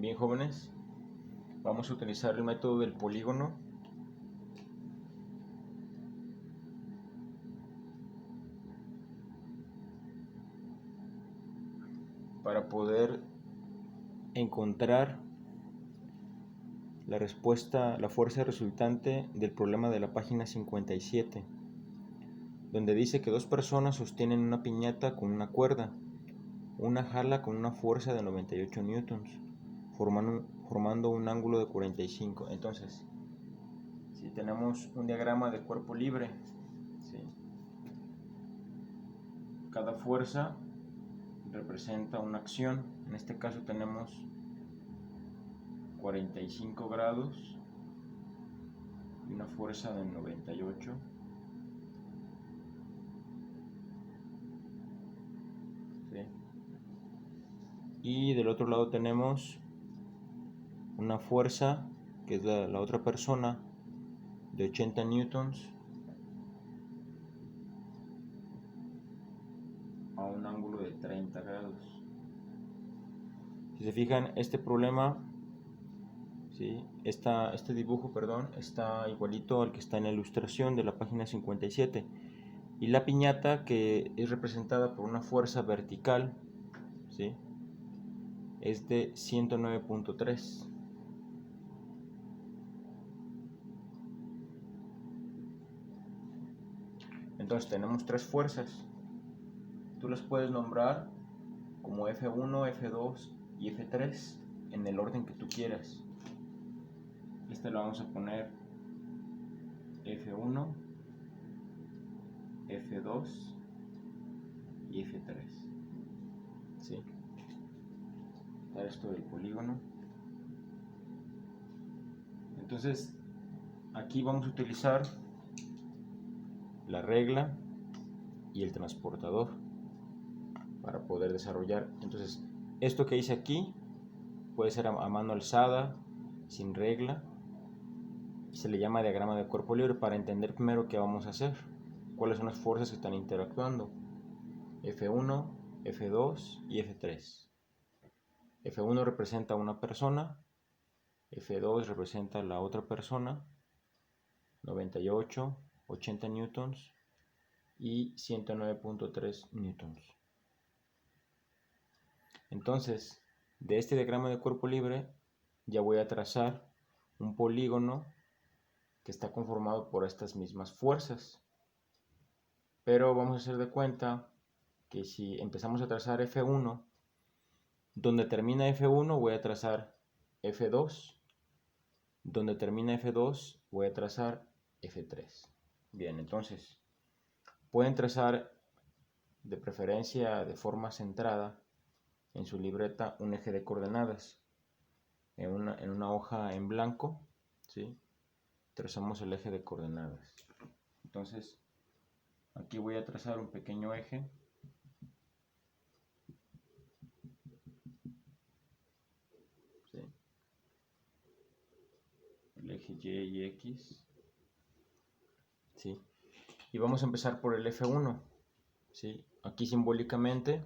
Bien, jóvenes, vamos a utilizar el método del polígono para poder encontrar la respuesta, la fuerza resultante del problema de la página 57, donde dice que dos personas sostienen una piñata con una cuerda. Una jala con una fuerza de 98 newtons, formando un ángulo de 45. Entonces, si tenemos un diagrama de cuerpo libre, ¿sí? Cada fuerza representa una acción. En este caso tenemos 45 grados y una fuerza de 98. ¿Sí? Y del otro lado tenemos una fuerza, que es la otra persona, de 80 newtons a un ángulo de 30 grados. Si se fijan, este problema, ¿sí? Este dibujo, perdón, está igualito al que está en la ilustración de la página 57. Y la piñata, que es representada por una fuerza vertical, ¿sí?, es de 109.3. Entonces tenemos tres fuerzas. Tú las puedes nombrar como F1, F2 y F3 en el orden que tú quieras. Este lo vamos a poner F1, F2 y F3. ¿Sí? Para esto del polígono. Entonces, aquí vamos a utilizar la regla y el transportador para poder desarrollar. Entonces, esto que hice aquí puede ser a mano alzada, sin regla, y se le llama diagrama de cuerpo libre para entender primero qué vamos a hacer, cuáles son las fuerzas que están interactuando. F1, F2 y F3. F1 representa a una persona, F2 representa a la otra persona, 98, 80 newtons y 109.3 newtons. Entonces, de este diagrama de cuerpo libre ya voy a trazar un polígono que está conformado por estas mismas fuerzas. Pero vamos a hacer de cuenta que si empezamos a trazar F1, donde termina F1 voy a trazar F2, donde termina F2 voy a trazar F3. Bien, entonces pueden trazar de preferencia de forma centrada en su libreta un eje de coordenadas en una hoja en blanco, ¿sí? Trazamos el eje de coordenadas. Entonces aquí voy a trazar un pequeño eje. ¿Sí? El eje Y y X. ¿Sí? Y vamos a empezar por el F1. ¿Sí? Aquí simbólicamente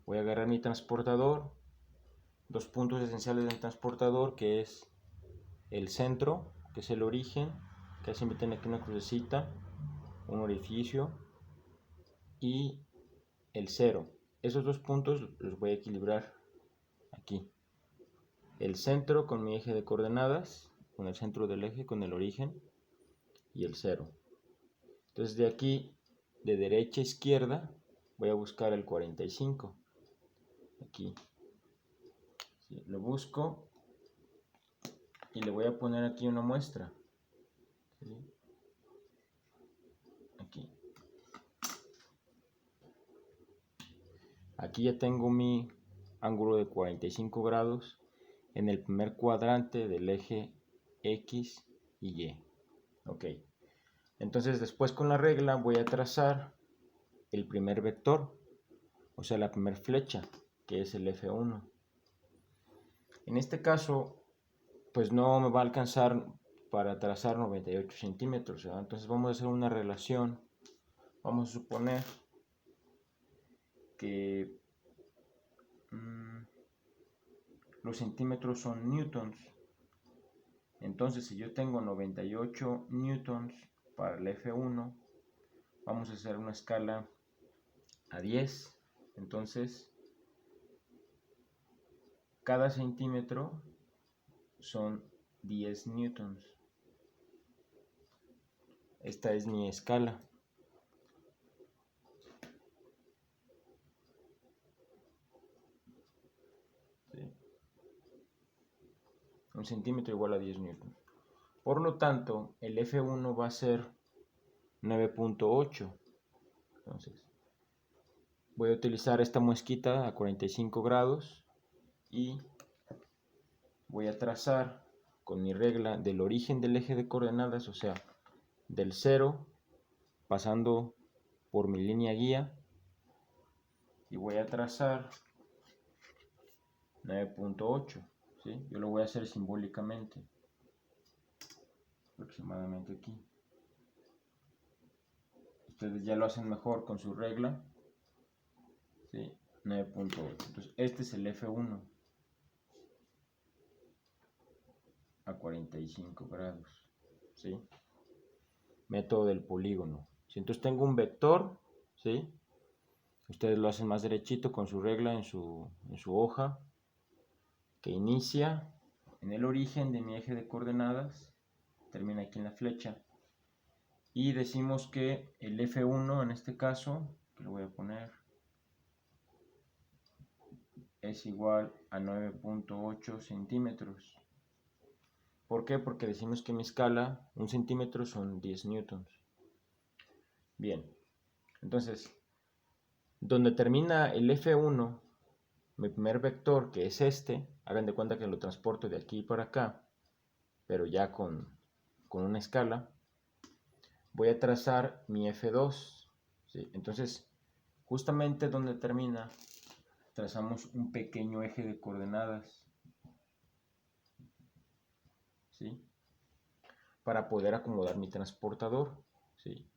voy a agarrar mi transportador, dos puntos esenciales del transportador, que es el centro, que es el origen, que siempre tiene aquí una crucecita, un orificio, y el cero. Esos dos puntos los voy a equilibrar aquí. El centro con mi eje de coordenadas, con el centro del eje, con el origen, y el cero. Entonces de aquí, de derecha a izquierda, voy a buscar el 45. Aquí. Sí, lo busco y le voy a poner aquí una muestra. ¿Sí? Aquí. Aquí ya tengo mi ángulo de 45 grados en el primer cuadrante del eje X y Y. Ok. Entonces después con la regla voy a trazar el primer vector, o sea la primera flecha, que es el F1. En este caso, pues no me va a alcanzar para trazar 98 centímetros, ¿verdad? Entonces vamos a hacer una relación. Vamos a suponer que los centímetros son newtons. Entonces, si yo tengo 98 newtons para el F1, vamos a hacer una escala a 10. Entonces, cada centímetro son 10 newtons. Esta es mi escala. ¿Sí? Un centímetro igual a 10 newtons. Por lo tanto, el F1 va a ser 9.8. Entonces, voy a utilizar esta muesquita a 45 grados y voy a trazar con mi regla del origen del eje de coordenadas, o sea, del 0, pasando por mi línea guía, y voy a trazar 9.8, ¿sí? Yo lo voy a hacer simbólicamente, aproximadamente aquí. Ustedes ya lo hacen mejor con su regla, ¿sí? 9.8. Entonces, este es el F1 a 45 grados, ¿sí? Método del polígono. Si entonces tengo un vector, ¿sí? Ustedes lo hacen más derechito con su regla en su hoja, que inicia en el origen de mi eje de coordenadas, termina aquí en la flecha. Y decimos que el F1 en este caso, que lo voy a poner, es igual a 9.8 centímetros. ¿Por qué? Porque decimos que mi escala, un centímetro son 10 newtons. Bien, entonces, donde termina el F1, mi primer vector, que es este, hagan de cuenta que lo transporto de aquí para acá, pero ya con una escala, voy a trazar mi F2, ¿sí? Entonces, justamente donde termina, trazamos un pequeño eje de coordenadas, ¿sí? Para poder acomodar mi transportador, ¿sí?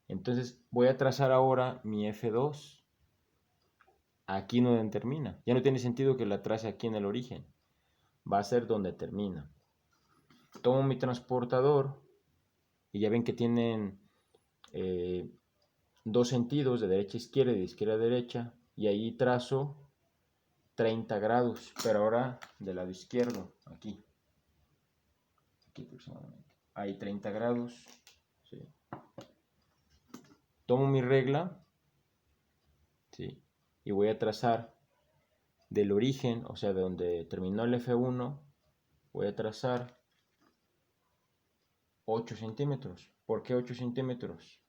Entonces, voy a trazar ahora mi F2 aquí donde termina. Ya no tiene sentido que la trace aquí en el origen. Va a ser donde termina. Tomo mi transportador y ya ven que tienen dos sentidos, de derecha a izquierda y de izquierda a derecha, y ahí trazo 30 grados, pero ahora del lado izquierdo, aquí aproximadamente. Hay 30 grados, ¿sí? Tomo mi regla, ¿sí? Y voy a trazar del origen, o sea, de donde terminó el F1, voy a trazar 8 centímetros. ¿Por qué 8 centímetros?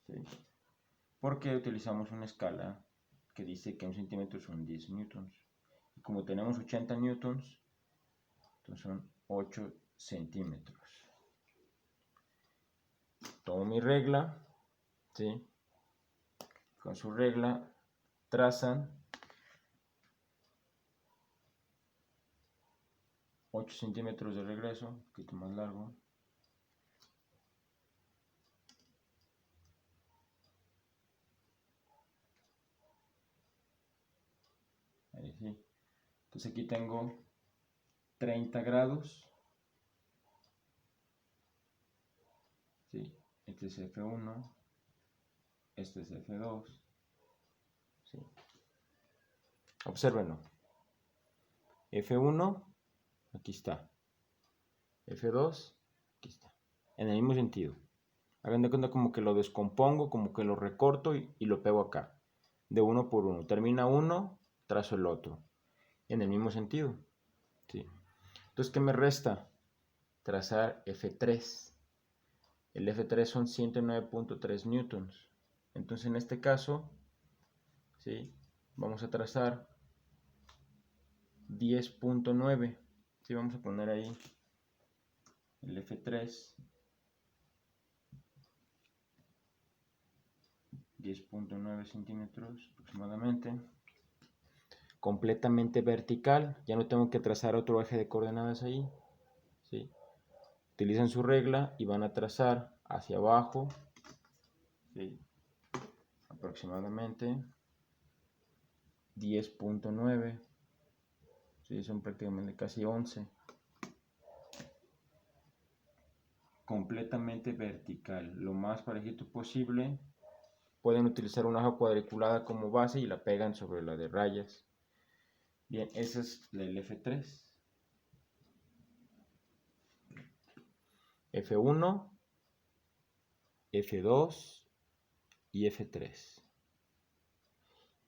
¿Sí? Porque utilizamos una escala que dice que un centímetro son 10 newtons. Y como tenemos 80 newtons, entonces son 8 centímetros. Tomo mi regla, ¿sí? Con su regla trazan 8 centímetros de regreso, un poquito más largo. Ahí sí. Entonces aquí tengo 30 grados. ¿Sí? Este es F1. Este es F2. ¿Sí? Obsérvenlo. F1, aquí está. F2, aquí está. En el mismo sentido. Hagan de cuenta como que lo descompongo, como que lo recorto y lo pego acá. De uno por uno. Termina uno, trazo el otro. En el mismo sentido. ¿Sí? Entonces, ¿qué me resta? Trazar F3. El F3 son 109.3 newtons. Entonces, en este caso, ¿sí? Vamos a trazar 10.9. ¿Sí? Vamos a poner ahí el F3. 10.9 centímetros aproximadamente. Completamente vertical. Ya no tengo que trazar otro eje de coordenadas ahí. ¿Sí? Utilizan su regla y van a trazar hacia abajo, ¿sí? Aproximadamente 10.9, ¿sí? Son prácticamente casi 11. Completamente vertical, lo más parejito posible. Pueden utilizar una hoja cuadriculada como base y la pegan sobre la de rayas. Bien, esa es el F3. F1, F2 y F3.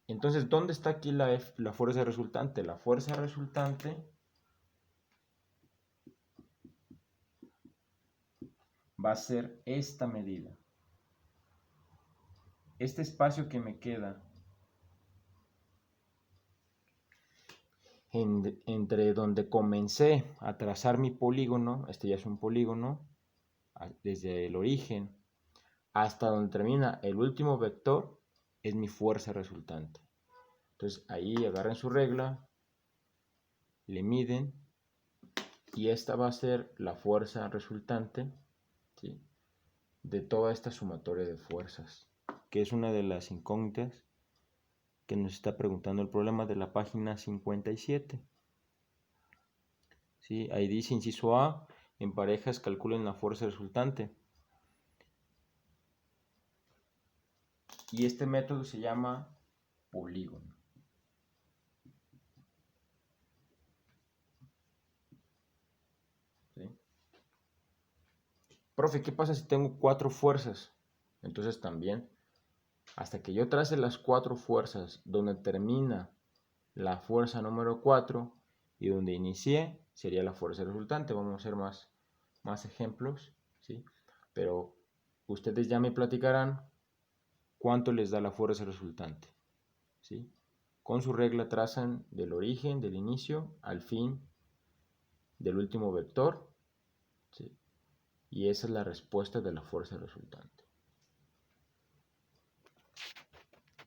Entonces, ¿dónde está aquí la fuerza resultante? La fuerza resultante va a ser esta medida. Este espacio que me queda entre donde comencé a trazar mi polígono, este ya es un polígono, desde el origen hasta donde termina el último vector, es mi fuerza resultante. Entonces ahí agarren su regla, le miden, y esta va a ser la fuerza resultante, ¿sí?, de toda esta sumatoria de fuerzas, que es una de las incógnitas que nos está preguntando el problema de la página 57. ¿Sí? Ahí dice, inciso A, en parejas calculen la fuerza resultante. Y este método se llama polígono. ¿Sí? Profe, ¿qué pasa si tengo 4 fuerzas? Entonces también, hasta que yo trace las 4 fuerzas, donde termina la fuerza número 4 y donde inicié, sería la fuerza resultante. Vamos a hacer más ejemplos, ¿sí? Pero ustedes ya me platicarán cuánto les da la fuerza resultante, ¿sí? Con su regla trazan del origen, del inicio, al fin del último vector, ¿sí? Y esa es la respuesta de la fuerza resultante.